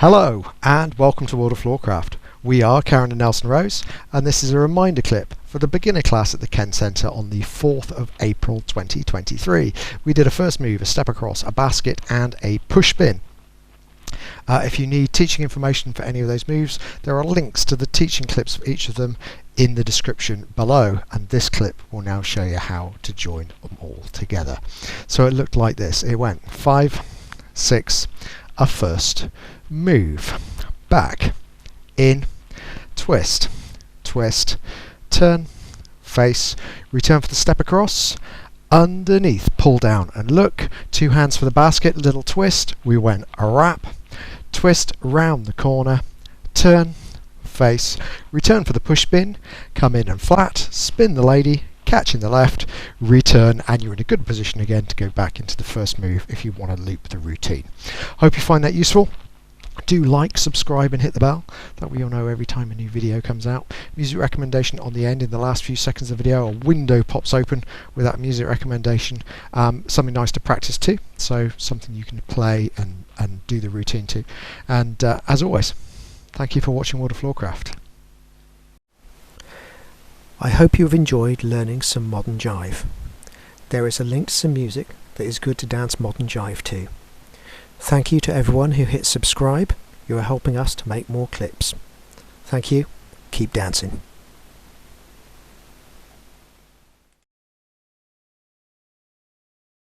Hello and welcome to World of Floorcraft. We are Karen and Nelson Rose, and this is a reminder clip for the beginner class at the Kenn Centre on the 4th of April 2023. We did a first move, a step across, a basket and a push spin. If you need teaching information for any of those moves, there are links to the teaching clips for each of them in the description below, and this clip will now show you how to join them all together. So it looked like this. It went 5, 6, a first, move, back, in, twist, twist, turn, face, return for the step across, underneath, pull down and look, two hands for the basket, little twist, we went a wrap, twist round the corner, turn, face, return for the push spin, come in and flat, spin the lady, catch in the left, return, and you're in a good position again to go back into the first move if you want to loop the routine. Hope you find that useful. Do like, subscribe and hit the bell, that way you'll know every time a new video comes out. Music recommendation on the end. In the last few seconds of the video, a window pops open with that music recommendation. Something nice to practice to, so something you can play and do the routine to. And as always, thank you for watching World of Floorcraft. I hope you have enjoyed learning some modern jive. There is a link to some music that is good to dance modern jive to. Thank you to everyone who hit subscribe. You are helping us to make more clips. Thank you. Keep dancing.